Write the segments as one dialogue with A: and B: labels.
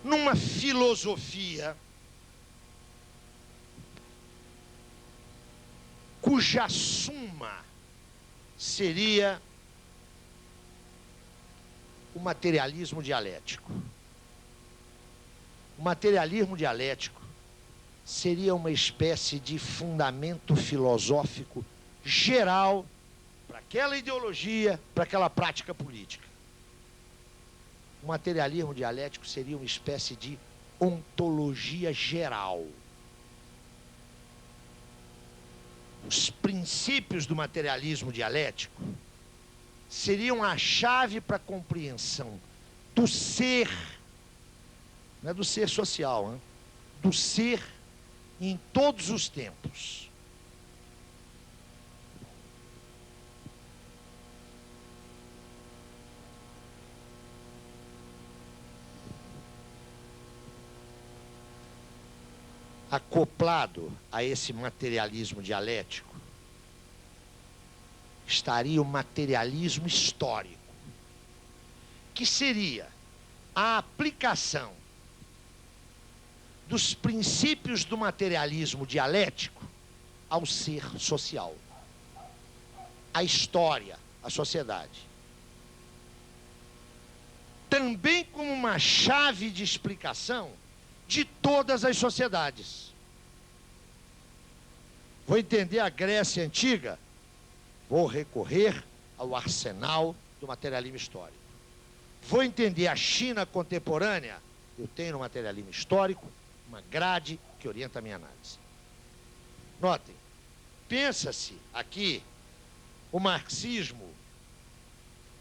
A: numa filosofia cuja suma seria o materialismo dialético. O materialismo dialético seria uma espécie de fundamento filosófico geral para aquela ideologia, para aquela prática política. O materialismo dialético seria uma espécie de ontologia geral. Os princípios do materialismo dialético seriam a chave para a compreensão do ser, não é do ser social, né? Do ser em todos os tempos. Acoplado a esse materialismo dialético estaria o materialismo histórico, que seria a aplicação dos princípios do materialismo dialético ao ser social, à história, à sociedade. Também como uma chave de explicação de todas as sociedades. Vou entender a Grécia Antiga? Vou recorrer ao arsenal do materialismo histórico. Vou entender a China contemporânea? Eu tenho no materialismo histórico uma grade que orienta a minha análise. Notem, pensa-se aqui o marxismo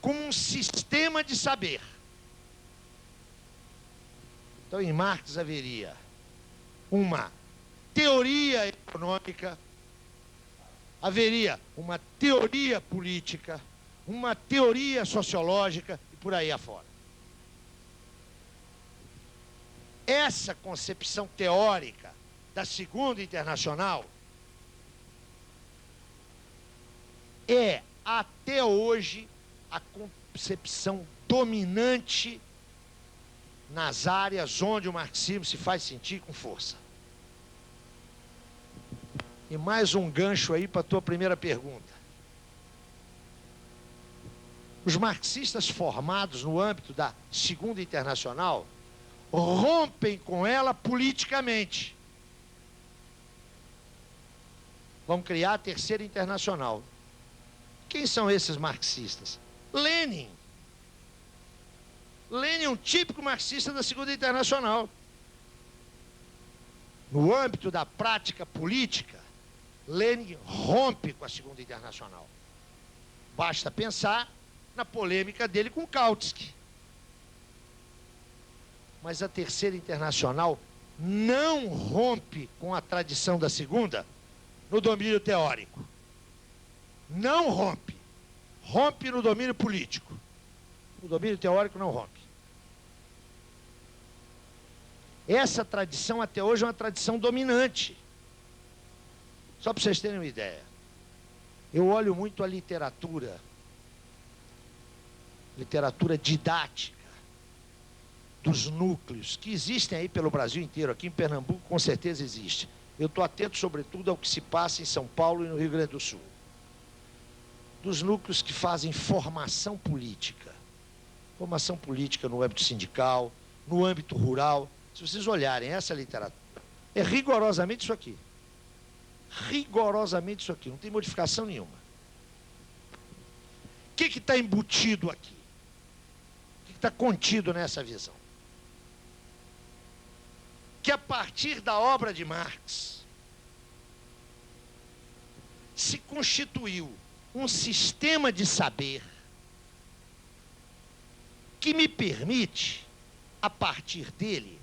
A: como um sistema de saber. Então, em Marx haveria uma teoria econômica, haveria uma teoria política, uma teoria sociológica e por aí afora. Essa concepção teórica da Segunda Internacional é, até hoje, a concepção dominante nas áreas onde o marxismo se faz sentir com força. E mais um gancho aí para a tua primeira pergunta. Os marxistas formados no âmbito da Segunda Internacional rompem com ela politicamente. Vão criar a Terceira Internacional. Quem são esses marxistas? Lenin. Lenin é um típico marxista da Segunda Internacional. No âmbito da prática política, Lenin rompe com a Segunda Internacional. Basta pensar na polêmica dele com Kautsky. Mas a Terceira Internacional não rompe com a tradição da Segunda no domínio teórico. Não rompe. Rompe no domínio político. No domínio teórico não rompe. Essa tradição até hoje é uma tradição dominante. Só para vocês terem uma ideia. Eu olho muito a literatura didática dos núcleos que existem aí pelo Brasil inteiro. Aqui em Pernambuco com certeza existe. Eu estou atento sobretudo ao que se passa em São Paulo e no Rio Grande do Sul. Dos núcleos que fazem formação política. Formação política no âmbito sindical, no âmbito rural. Se vocês olharem essa literatura, é rigorosamente isso aqui. Rigorosamente isso aqui, não tem modificação nenhuma. O que está embutido aqui? O que está contido nessa visão? Que a partir da obra de Marx se constituiu um sistema de saber que me permite, a partir dele,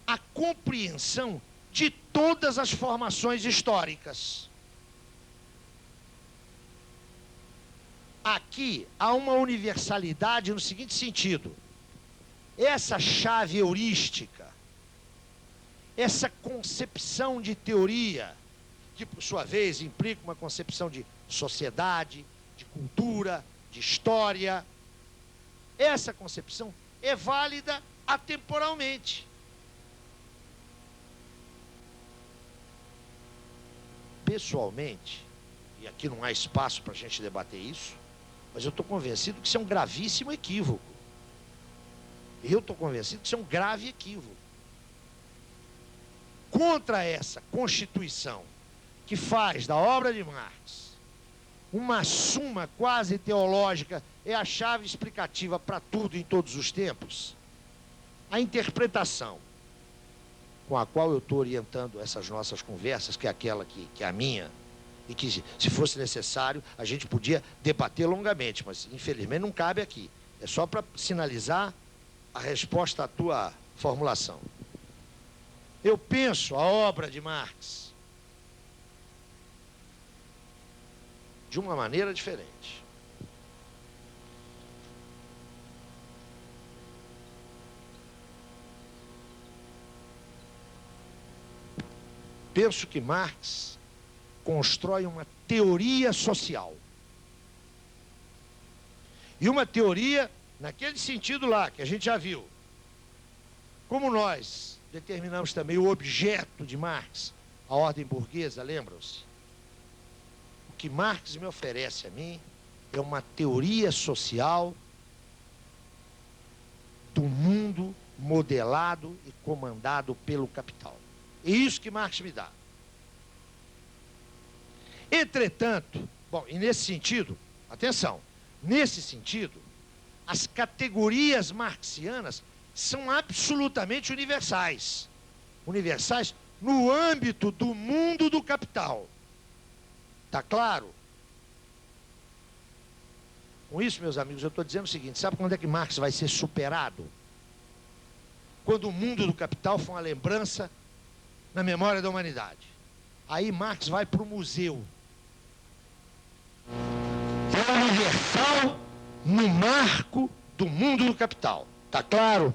A: a compreensão de todas as formações históricas. Aqui há uma universalidade no seguinte sentido: essa chave heurística, essa concepção de teoria, que por sua vez implica uma concepção de sociedade, de cultura, de história, essa concepção é válida atemporalmente. Pessoalmente, e aqui não há espaço para a gente debater isso, mas eu estou convencido que isso é um gravíssimo equívoco. Eu estou convencido que isso é um grave equívoco. Contra essa Constituição, que faz da obra de Marx uma suma quase teológica, é a chave explicativa para tudo em todos os tempos, a interpretação com a qual eu estou orientando essas nossas conversas, que é aquela que é a minha, e que, se fosse necessário, a gente podia debater longamente, mas, infelizmente, não cabe aqui. É só para sinalizar a resposta à tua formulação. Eu penso a obra de Marx de uma maneira diferente. Penso que Marx constrói uma teoria social. E uma teoria naquele sentido lá, que a gente já viu. Como nós determinamos também o objeto de Marx, a ordem burguesa, lembram-se? O que Marx me oferece a mim é uma teoria social do mundo modelado e comandado pelo capital. É isso que Marx me dá. Entretanto, bom, e nesse sentido, atenção, nesse sentido, as categorias marxianas são absolutamente universais. Universais no âmbito do mundo do capital. Está claro? Com isso, meus amigos, eu estou dizendo o seguinte, sabe quando é que Marx vai ser superado? Quando o mundo do capital for uma lembrança na memória da humanidade. Aí Marx vai para o museu. É universal no marco do mundo do capital. Está claro?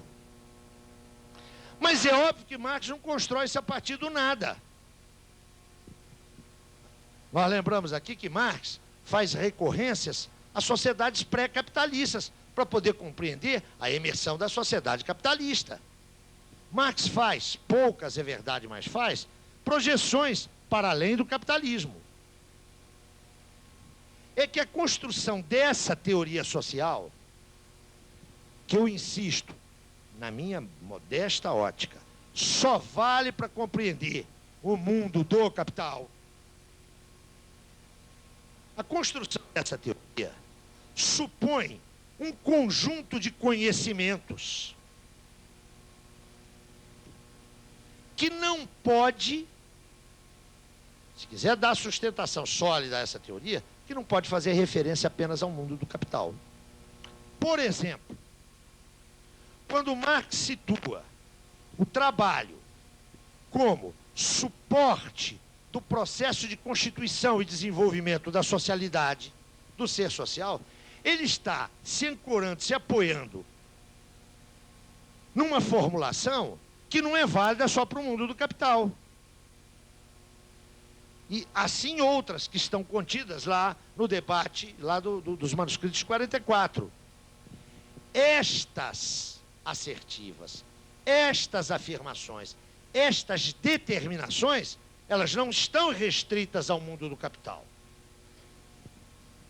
A: Mas é óbvio que Marx não constrói isso a partir do nada. Nós lembramos aqui que Marx faz recorrências às sociedades pré-capitalistas para poder compreender a emersão da sociedade capitalista. Marx faz, poucas é verdade, mas faz, projeções para além do capitalismo. É que a construção dessa teoria social, que eu insisto, na minha modesta ótica, só vale para compreender o mundo do capital. A construção dessa teoria supõe um conjunto de conhecimentos que não pode, se quiser dar sustentação sólida a essa teoria, que não pode fazer referência apenas ao mundo do capital. Por exemplo, quando Marx situa o trabalho como suporte do processo de constituição e desenvolvimento da socialidade, do ser social, ele está se ancorando, se apoiando numa formulação que não é válida só para o mundo do capital. E assim outras que estão contidas lá no debate lá dos manuscritos de 44. Estas assertivas, estas afirmações, estas determinações, elas não estão restritas ao mundo do capital.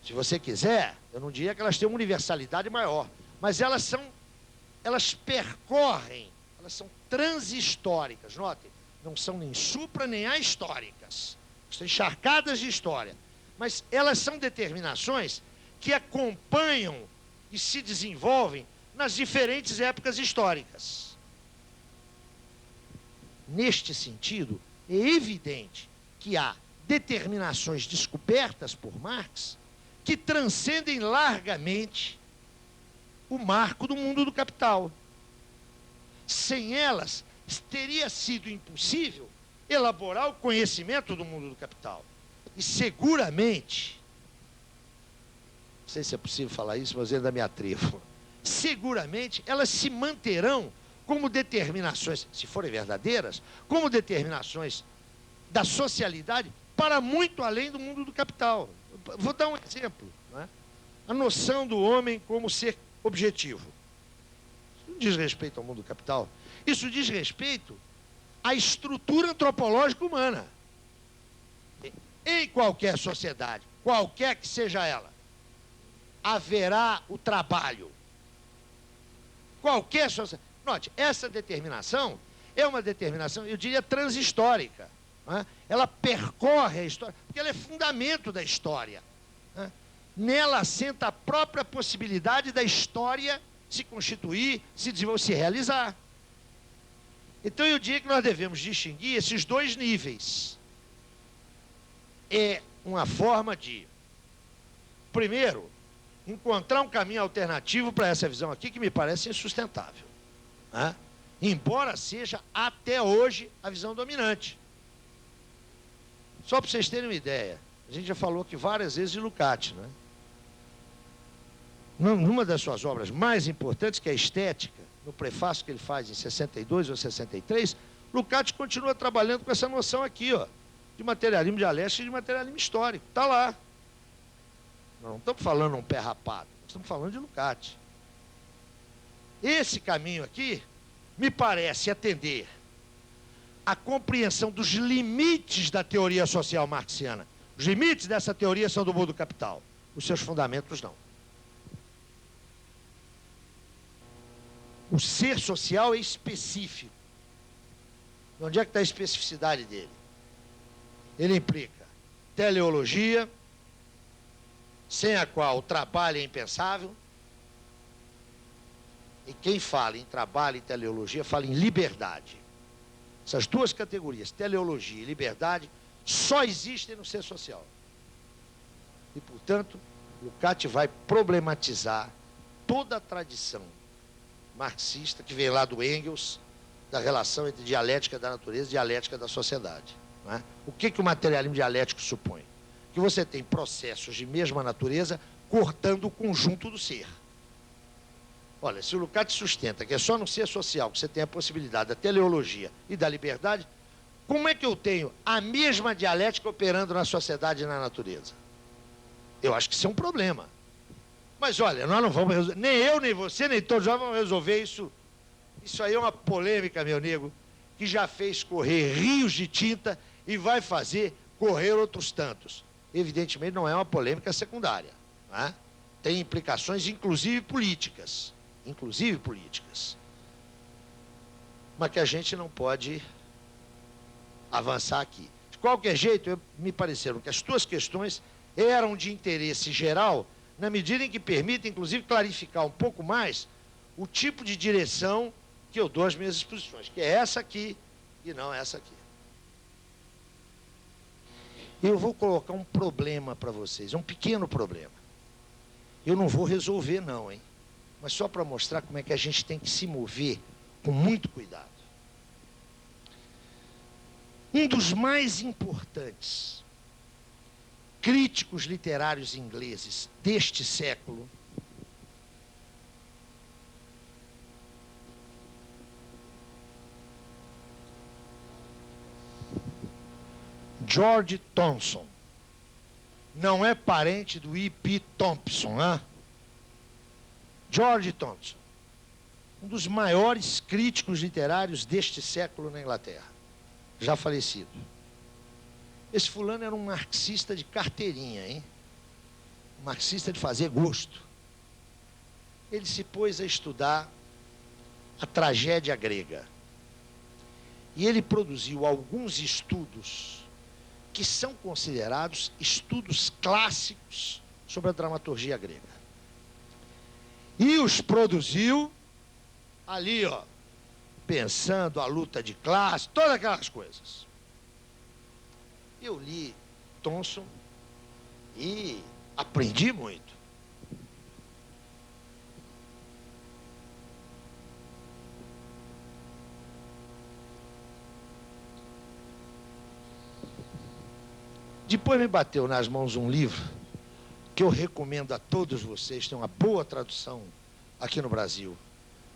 A: Se você quiser, eu não diria que elas têm uma universalidade maior, mas elas percorrem, elas são transhistóricas, notem, não são nem supra nem ahistóricas, estão encharcadas de história, mas elas são determinações que acompanham e se desenvolvem nas diferentes épocas históricas. Neste sentido, é evidente que há determinações descobertas por Marx que transcendem largamente o marco do mundo do capital. Sem elas, teria sido impossível elaborar o conhecimento do mundo do capital. E seguramente, não sei se é possível falar isso, mas eu ainda me atrevo, seguramente elas se manterão como determinações, se forem verdadeiras, como determinações da socialidade para muito além do mundo do capital. Vou dar um exemplo, né? A noção do homem como ser objetivo. diz respeito ao mundo do capital. Isso diz respeito à estrutura antropológica humana. Em qualquer sociedade, qualquer que seja ela, haverá o trabalho. Qualquer sociedade. Note, essa determinação é uma determinação, eu diria, transhistórica. Né? Ela percorre a história, porque ela é fundamento da história. Né? Nela assenta a própria possibilidade da história se constituir, se desenvolver, se realizar. Então eu diria que nós devemos distinguir esses dois níveis. É uma forma de, primeiro, encontrar um caminho alternativo para essa visão aqui que me parece insustentável. Né? Embora seja até hoje a visão dominante. Só para vocês terem uma ideia, a gente já falou aqui várias vezes de Lukács, né? Numa das suas obras mais importantes, que é a Estética, no prefácio que ele faz em 62 ou 63, Lukács continua trabalhando com essa noção aqui, ó, de materialismo dialético e de materialismo histórico. Está lá. Nós não estamos falando um pé rapado, nós estamos falando de Lukács. Esse caminho aqui me parece atender à compreensão dos limites da teoria social marxiana. Os limites dessa teoria são do mundo do capital, os seus fundamentos não. O ser social é específico. Onde é que está a especificidade dele? Ele implica teleologia, sem a qual o trabalho é impensável. E quem fala em trabalho e teleologia fala em liberdade. Essas duas categorias, teleologia e liberdade, só existem no ser social. E, portanto, Lukács vai problematizar toda a tradição marxista que vem lá do Engels, da relação entre dialética da natureza e dialética da sociedade. Não é? O que o materialismo dialético supõe? Que você tem processos de mesma natureza cortando o conjunto do ser. Olha, se o Lukács sustenta que é só no ser social que você tem a possibilidade da teleologia e da liberdade, como é que eu tenho a mesma dialética operando na sociedade e na natureza? Eu acho que isso é um problema. Mas olha, nós não vamos resolver, nem eu, nem você, nem todos nós vamos resolver isso. Isso aí é uma polêmica, meu nego, que já fez correr rios de tinta e vai fazer correr outros tantos. Evidentemente não é uma polêmica secundária. Não é? Tem implicações, inclusive políticas. Inclusive políticas. Mas que a gente não pode avançar aqui. De qualquer jeito, me pareceram que as tuas questões eram de interesse geral, na medida em que permitem, inclusive, clarificar um pouco mais o tipo de direção que eu dou às minhas exposições, que é essa aqui e não essa aqui. Eu vou colocar um problema para vocês, um pequeno problema. Eu não vou resolver não, hein? Mas só para mostrar como é que a gente tem que se mover com muito cuidado. Um dos mais importantes críticos literários ingleses deste século George Thompson, não é parente do E.P. Thompson, né? George Thompson, um dos maiores críticos literários deste século na Inglaterra, já falecido. Esse fulano era um marxista de carteirinha, hein? Um marxista de fazer gosto. Ele se pôs a estudar a tragédia grega. E ele produziu alguns estudos que são considerados estudos clássicos sobre a dramaturgia grega. E os produziu ali, ó, pensando a luta de classe, todas aquelas coisas. Eu li Thompson e aprendi muito. Depois me bateu nas mãos um livro que eu recomendo a todos vocês, tem uma boa tradução aqui no Brasil.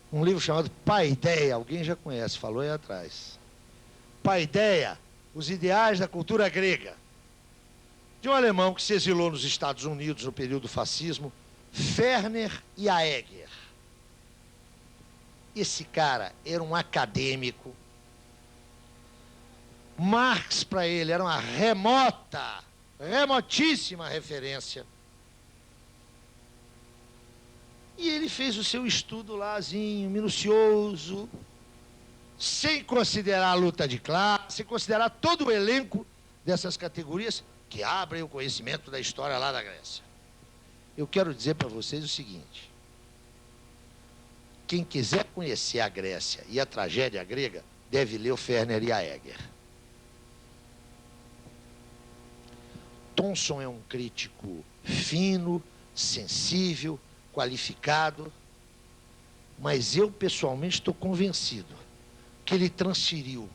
A: Um livro chamado Paideia, alguém já conhece, falou aí atrás. Paideia, os ideais da cultura grega. De um alemão que se exilou nos Estados Unidos no período do fascismo, Ferner Jaeger. Esse cara era um acadêmico. Marx, para ele, era uma remotíssima referência. E ele fez o seu estudo lázinho, minucioso, sem considerar a luta de classe, sem considerar todo o elenco dessas categorias que abrem o conhecimento da história lá da Grécia. Eu quero dizer para vocês o seguinte: quem quiser conhecer a Grécia e a tragédia grega, deve ler o Ferner e a Heger. Thomson é um crítico fino, sensível, qualificado, mas eu pessoalmente estou convencido que ele transferiu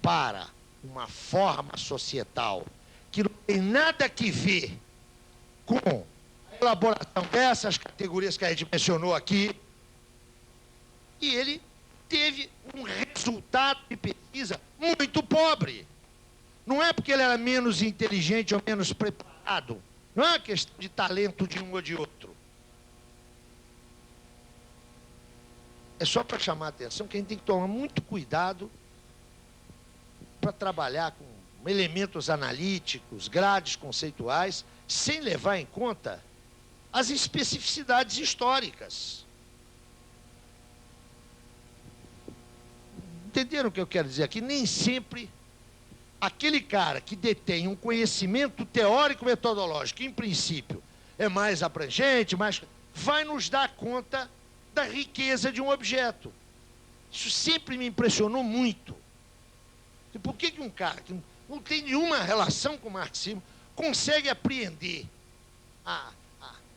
A: para uma forma societal que não tem nada que ver com a elaboração dessas categorias que a gente mencionou aqui, e ele teve um resultado de pesquisa muito pobre. Não é porque ele era menos inteligente ou menos preparado, não é uma questão de talento de um ou de outro. É só para chamar a atenção que a gente tem que tomar muito cuidado para trabalhar com elementos analíticos, grades conceituais, sem levar em conta as especificidades históricas. Entenderam o que eu quero dizer aqui? Nem sempre aquele cara que detém um conhecimento teórico-metodológico, que em princípio é mais abrangente, vai nos dar conta da riqueza de um objeto. Isso sempre me impressionou muito. E por que um cara que não tem nenhuma relação com o marxismo consegue apreender a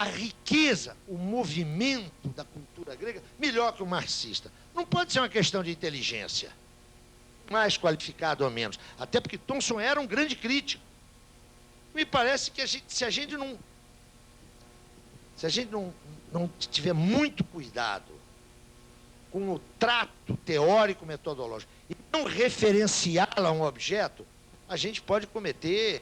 A: riqueza, o movimento da cultura grega melhor que o marxista? Não pode ser uma questão de inteligência, mais qualificado ou menos. Até porque Thomson era um grande crítico. Me parece que se a gente não tiver muito cuidado com o trato teórico metodológico e não referenciá-lo a um objeto, a gente pode cometer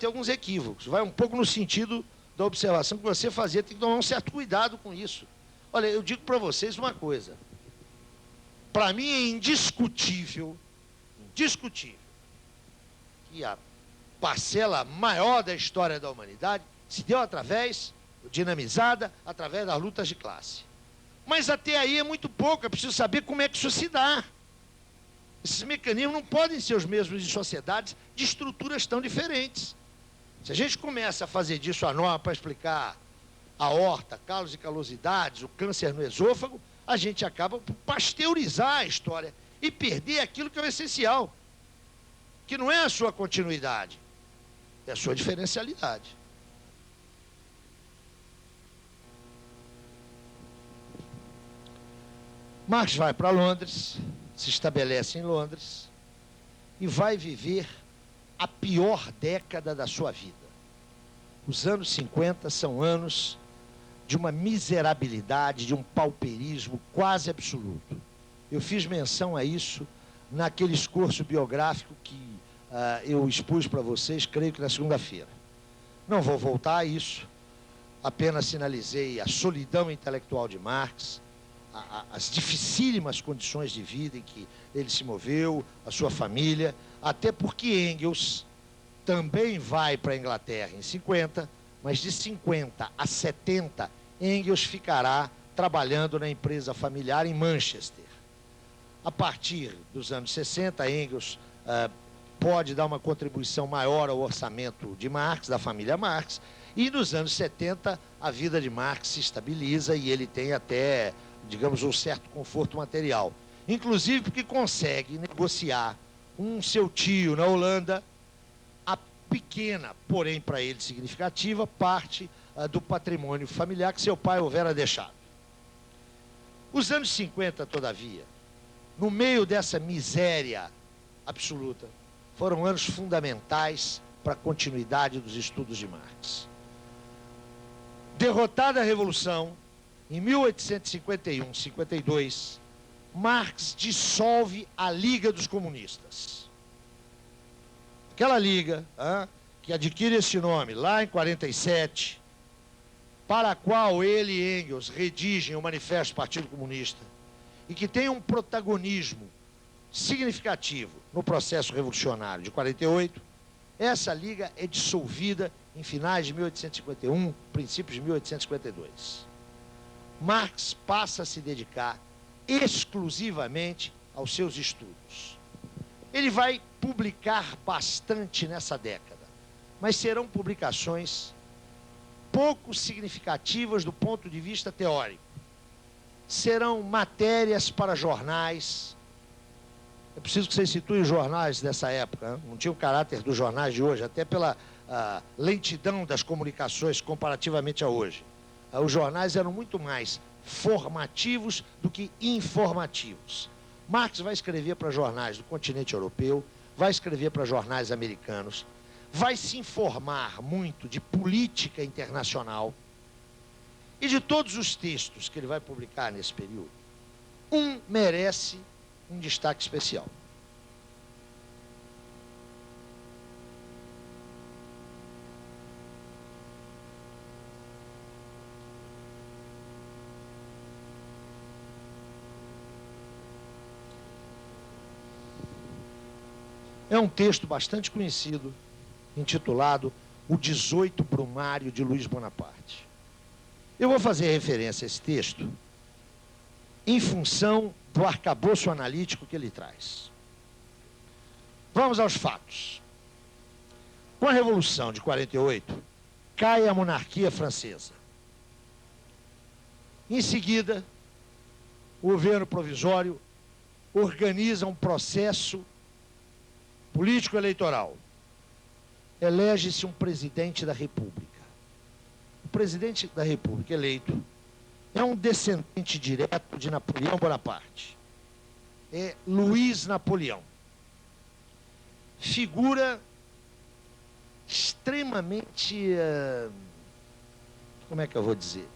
A: alguns equívocos. Vai um pouco no sentido da observação que você fazia, tem que tomar um certo cuidado com isso. Olha, eu digo para vocês uma coisa. Para mim é indiscutível, que a parcela maior da história da humanidade se deu dinamizada através das lutas de classe. Mas até aí é muito pouco, é preciso saber como é que isso se dá. Esses mecanismos não podem ser os mesmos em sociedades de estruturas tão diferentes. Se a gente começa a fazer disso a norma para explicar a aorta, calos e calosidades, o câncer no esôfago, a gente acaba por pasteurizar a história e perder aquilo que é o essencial, que não é a sua continuidade, é a sua diferencialidade. Marx vai para Londres, se estabelece em Londres e vai viver a pior década da sua vida. Os anos 50 são anos de uma miserabilidade, de um pauperismo quase absoluto. Eu fiz menção a isso naquele esforço biográfico que eu expus para vocês, creio que na segunda-feira. Não vou voltar a isso, apenas sinalizei a solidão intelectual de Marx, as dificílimas condições de vida em que ele se moveu, a sua família, até porque Engels também vai para a Inglaterra em 50, mas de 50 a 70, Engels ficará trabalhando na empresa familiar em Manchester. A partir dos anos 60, Engels pode dar uma contribuição maior ao orçamento de Marx, da família Marx, e nos anos 70 a vida de Marx se estabiliza e ele tem até, digamos, um certo conforto material. Inclusive porque consegue negociar com seu tio na Holanda a pequena, porém para ele significativa, parte do patrimônio familiar que seu pai houvera deixado. Os anos 50, todavia, no meio dessa miséria absoluta, foram anos fundamentais para a continuidade dos estudos de Marx. Derrotada a Revolução, em 1851-52, Marx dissolve a Liga dos Comunistas. Aquela liga, que adquire esse nome lá em 47, para a qual ele e Engels redigem o Manifesto do Partido Comunista e que tem um protagonismo significativo no processo revolucionário de 48, essa liga é dissolvida em finais de 1851, princípios de 1852. Marx passa a se dedicar exclusivamente aos seus estudos. Ele vai publicar bastante nessa década, mas serão publicações pouco significativas do ponto de vista teórico. Serão matérias para jornais. É preciso que vocês situem os jornais dessa época, né? Não tinha o caráter dos jornais de hoje, até pela lentidão das comunicações comparativamente a hoje. Os jornais eram muito mais formativos do que informativos. Marx vai escrever para jornais do continente europeu, vai escrever para jornais americanos, vai se informar muito de política internacional, e de todos os textos que ele vai publicar nesse período, um merece um destaque especial. É um texto bastante conhecido, intitulado O 18 Brumário de Luiz Bonaparte. Eu vou fazer referência a esse texto em função do arcabouço analítico que ele traz. Vamos aos fatos. Com a Revolução de 48, cai a monarquia francesa. Em seguida, o governo provisório organiza um processo político-eleitoral. Elege-se um presidente da República. O presidente da República eleito é um descendente direto de Napoleão Bonaparte. É Luiz Napoleão. Figura extremamente, como é que eu vou dizer?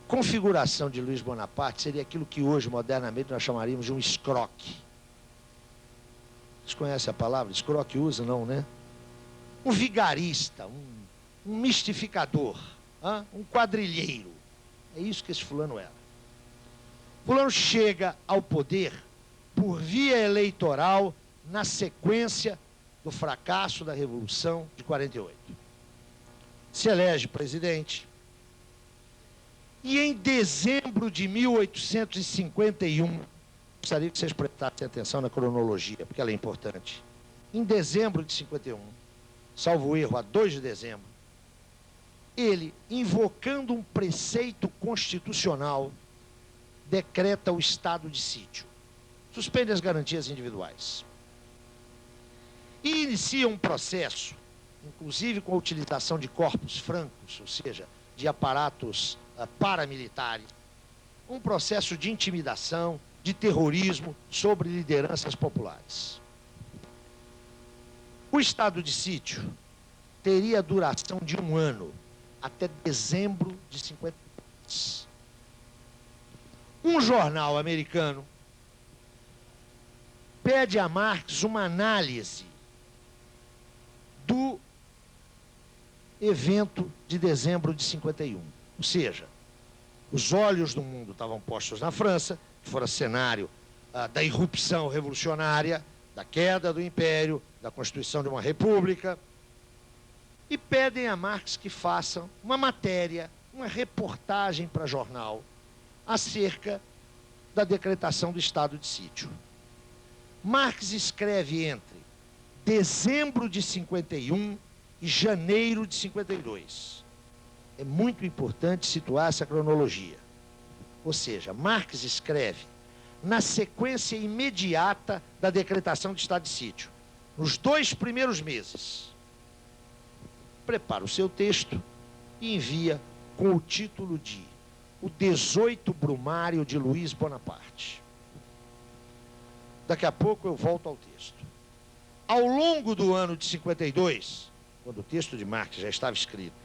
A: Configuração de Luiz Bonaparte seria aquilo que hoje, modernamente, nós chamaríamos de um escroque. Vocês conhecem a palavra? Escroque usa, não, né? Um vigarista, um mistificador, um quadrilheiro. É isso que esse fulano era. Fulano chega ao poder por via eleitoral na sequência do fracasso da Revolução de 48. Se elege presidente e em dezembro de 1851, gostaria que vocês prestassem atenção na cronologia, porque ela é importante. Em dezembro de 51, salvo erro, a 2 de dezembro, ele, invocando um preceito constitucional, decreta o estado de sítio, suspende as garantias individuais e inicia um processo, inclusive com a utilização de corpos francos, ou seja, de aparatos paramilitares, um processo de intimidação, de terrorismo sobre lideranças populares. O estado de sítio teria duração de 1 ano, até dezembro de 52. Um jornal americano pede a Marx uma análise do evento de dezembro de 51. Ou seja, os olhos do mundo estavam postos na França, que fora cenário da irrupção revolucionária, da queda do Império, da constituição de uma república, e pedem a Marx que faça uma matéria, uma reportagem para jornal, acerca da decretação do estado de sítio. Marx escreve entre dezembro de 51 e janeiro de 52. É muito importante situar essa cronologia. Ou seja, Marx escreve na sequência imediata da decretação do estado de sítio, nos 2 primeiros meses. Prepara o seu texto e envia com o título de O 18 Brumário de Luiz Bonaparte. Daqui a pouco eu volto ao texto. Ao longo do ano de 52, quando o texto de Marx já estava escrito,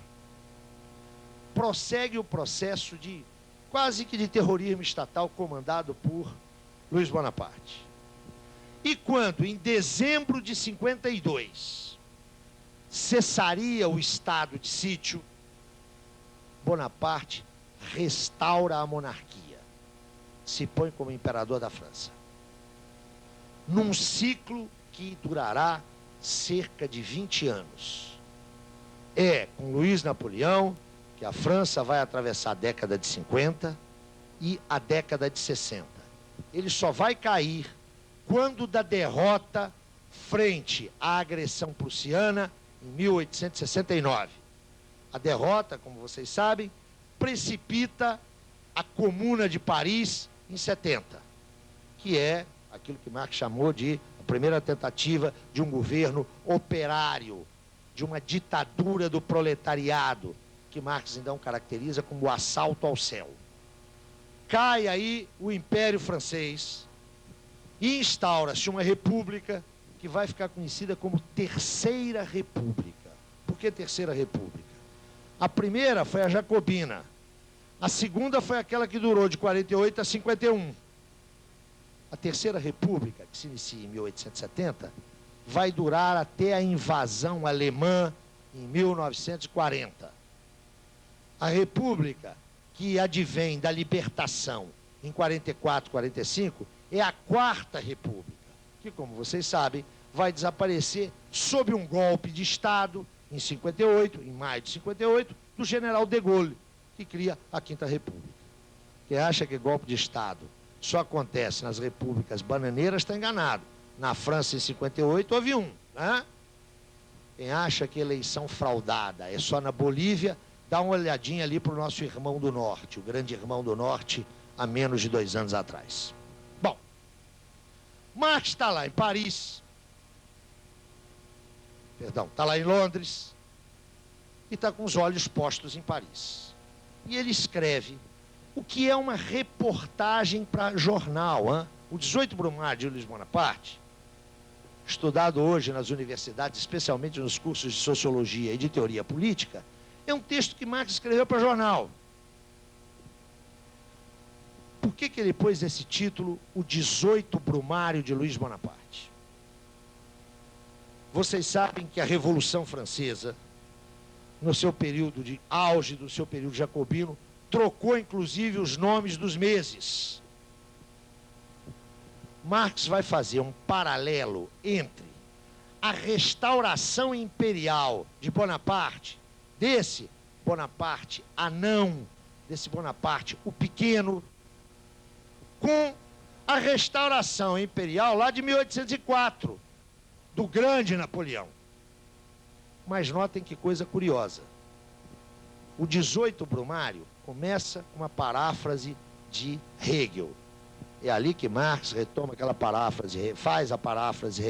A: prossegue o processo de quase que de terrorismo estatal comandado por Luiz Bonaparte. E quando, em dezembro de 52, cessaria o estado de sítio, Bonaparte restaura a monarquia, se põe como imperador da França, num ciclo que durará cerca de 20 anos. Com Luiz Napoleão, que a França vai atravessar a década de 50 e a década de 60. Ele só vai cair quando da derrota frente à agressão prussiana em 1869. A derrota, como vocês sabem, precipita a Comuna de Paris em 70, que é aquilo que Marx chamou de a primeira tentativa de um governo operário, de uma ditadura do proletariado, que Marx então caracteriza como o assalto ao céu. Cai aí o Império Francês e instaura-se uma república que vai ficar conhecida como Terceira República. Por que Terceira República? A primeira foi a Jacobina. A segunda foi aquela que durou de 48 a 51. A Terceira República, que se inicia em 1870, vai durar até a invasão alemã em 1940. A República, que advém da libertação em 44, 45, é a Quarta República, que, como vocês sabem, vai desaparecer sob um golpe de Estado em 58, em maio de 58, do general de Gaulle, que cria a Quinta República. Quem acha que golpe de Estado só acontece nas repúblicas bananeiras está enganado. Na França, em 58, houve um, né? Quem acha que eleição fraudada é só na Bolívia, dá uma olhadinha ali para o nosso irmão do Norte, o grande irmão do Norte, há menos de 2 anos atrás. Bom, Marx está lá em Paris, está lá em Londres, e está com os olhos postos em Paris. E ele escreve o que é uma reportagem para jornal, hein? O 18 Brumário de Luiz Bonaparte, estudado hoje nas universidades, especialmente nos cursos de Sociologia e de Teoria Política, é um texto que Marx escreveu para jornal. Por que ele pôs esse título, o 18 Brumário de Luiz Bonaparte? Vocês sabem que a Revolução Francesa, no seu período de auge, do seu período jacobino, trocou inclusive os nomes dos meses. Marx vai fazer um paralelo entre a restauração imperial de Bonaparte, desse Bonaparte anão, desse Bonaparte o pequeno, com a restauração imperial lá de 1804, do grande Napoleão. Mas notem que coisa curiosa. O 18 Brumário começa com uma paráfrase de Hegel. É ali que Marx retoma aquela paráfrase, faz a paráfrase